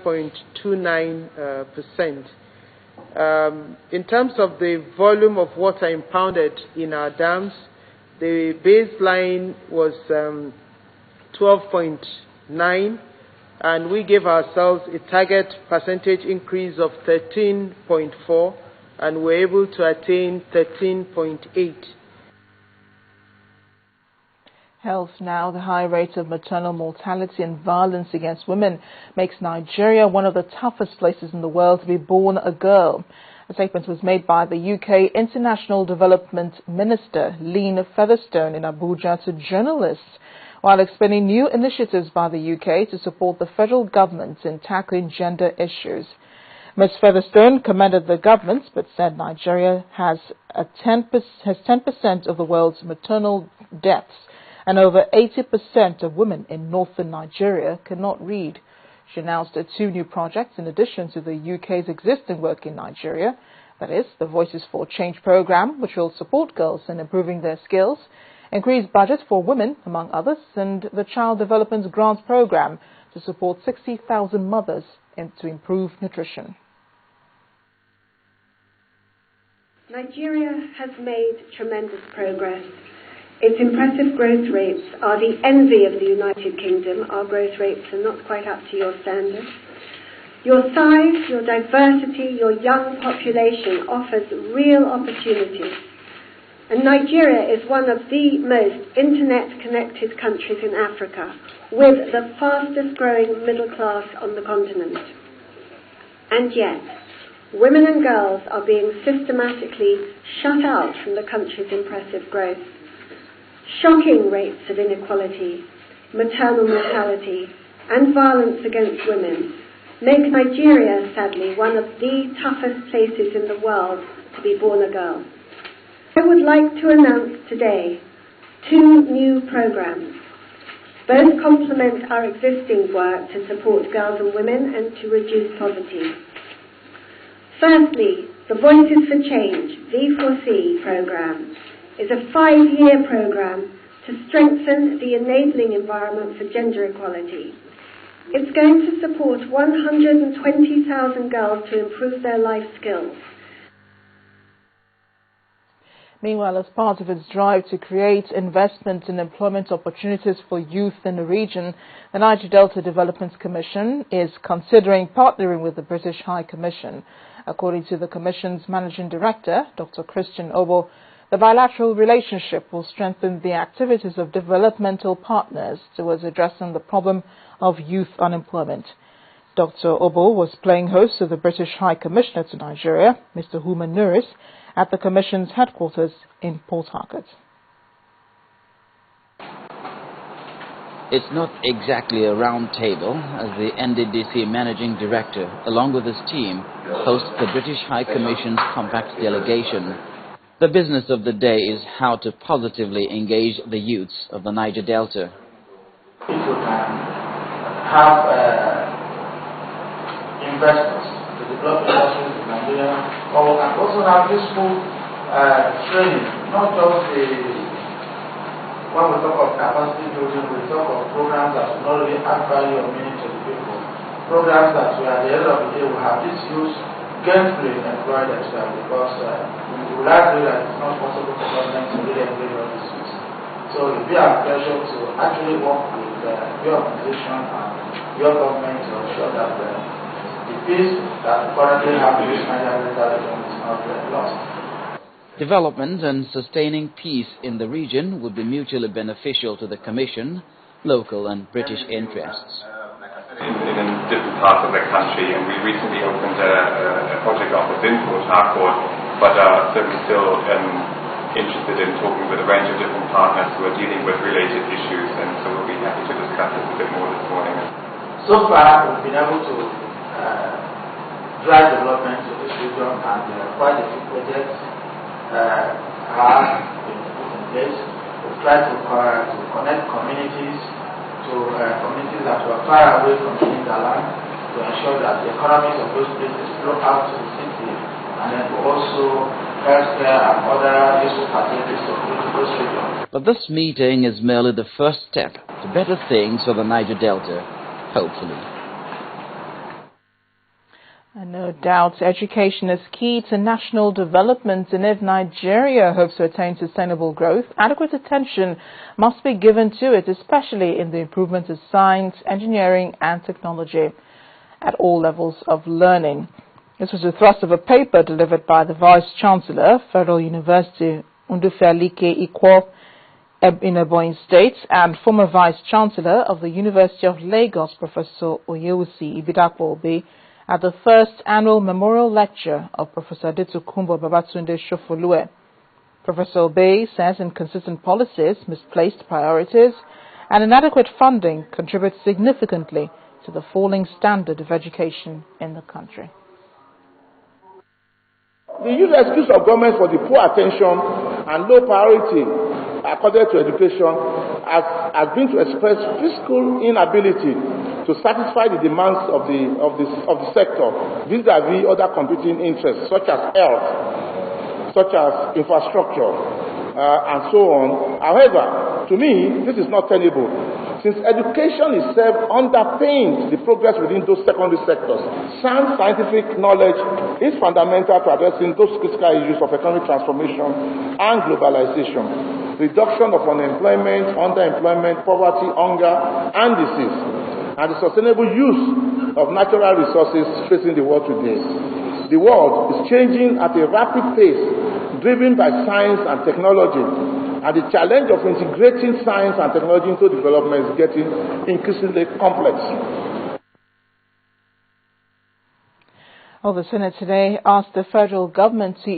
5.29%. In terms of the volume of water impounded in our dams, the baseline was 12.9, and we gave ourselves a target percentage increase of 13.4, and we're able to attain 13.8. Health now. The high rate of maternal mortality and violence against women makes Nigeria one of the toughest places in the world to be born a girl. A statement was made by the UK International Development Minister, Lynn Featherstone, in Abuja to journalists, while explaining new initiatives by the UK to support the federal government in tackling gender issues. Ms. Featherstone commended the government, but said Nigeria has 10% of the world's maternal deaths, and over 80% of women in northern Nigeria cannot read. She announced 2 new projects in addition to the UK's existing work in Nigeria. That is, the Voices for Change program, which will support girls in improving their skills, increased budget for women, among others, and the Child Development Grants program to support 60,000 mothers to improve nutrition. Nigeria has made tremendous progress. Its impressive growth rates are the envy of the United Kingdom. Our growth rates are not quite up to your standards. Your size, your diversity, your young population offers real opportunities. And Nigeria is one of the most internet-connected countries in Africa, with the fastest growing middle class on the continent. And yet, women and girls are being systematically shut out from the country's impressive growth. Shocking rates of inequality, maternal mortality, and violence against women make Nigeria, sadly, one of the toughest places in the world to be born a girl. I would like to announce today 2 new programs. Both complement our existing work to support girls and women and to reduce poverty. Firstly, the Voices for Change, V4C program, is a 5-year program to strengthen the enabling environment for gender equality. It's going to support 120,000 girls to improve their life skills. Meanwhile, as part of its drive to create investment and employment opportunities for youth in the region, the Niger Delta Development Commission is considering partnering with the British High Commission. According to the Commission's Managing Director, Dr. Christian Obo, the bilateral relationship will strengthen the activities of developmental partners towards addressing the problem of youth unemployment. Dr. Obo was playing host to the British High Commissioner to Nigeria, Mr. Huma Nuris, at the Commission's headquarters in Port Harcourt. It's not exactly a round table, as the NDDC Managing Director, along with his team, hosts the British High Commission's Compact delegation. The business of the day is how to positively engage the youths of the Niger Delta. People can have investments to develop industries in Nigeria, or we can also have useful training, not just when we talk of capacity building, we talk of programs that will not really add value or meaning to the people. Programs that we, at the end of the day, will have this youth gainfully employ themselves, because we would agree that it's not possible for government to really engage all these youths. So it will be our pleasure to actually work with your organization and your government to ensure that the peace that we currently have in this Niger Delta region is not lost. Development and sustaining peace in the region would be mutually beneficial to the Commission, local and British interests. In different parts of the country, and we recently opened a project office in Port Harcourt, but are certainly still interested in talking with a range of different partners who are dealing with related issues, and so we'll be happy to discuss this a bit more this morning. So far, we've been able to drive development in this region, and quite a few projects have been put in place. We've tried to connect communities to communities that were far away from the hinterland, to ensure that the economies of those places flow out to the city, and then also healthcare and other useful facilities to those regions. But this meeting is merely the first step to better things for the Niger Delta, hopefully. And no doubt education is key to national development, and if Nigeria hopes to attain sustainable growth, adequate attention must be given to it, especially in the improvement of science, engineering and technology at all levels of learning. This was the thrust of a paper delivered by the Vice-Chancellor, Federal University Ndufealike Ikwo in Ebonyi State, and former Vice-Chancellor of the University of Lagos, Professor Oyewusi Ibidapo Obe, at the first annual memorial lecture of Professor Adetokunbo Babatunde Shofolue. Professor Obe says inconsistent policies, misplaced priorities, and inadequate funding contribute significantly to the falling standard of education in the country. The usual excuse of government for the poor attention and low priority accorded to education has been to express fiscal inability to satisfy the demands of the sector vis-à-vis other competing interests such as health, such as infrastructure, and so on. However, to me, this is not tenable, since education itself underpins the progress within those secondary sectors. Sound scientific knowledge is fundamental to addressing those critical issues of economic transformation and globalization, reduction of unemployment, underemployment, poverty, hunger, and disease, and the sustainable use of natural resources facing the world today. The world is changing at a rapid pace, driven by science and technology, and the challenge of integrating science and technology into development is getting increasingly complex. Well, the Senate today asked the federal government to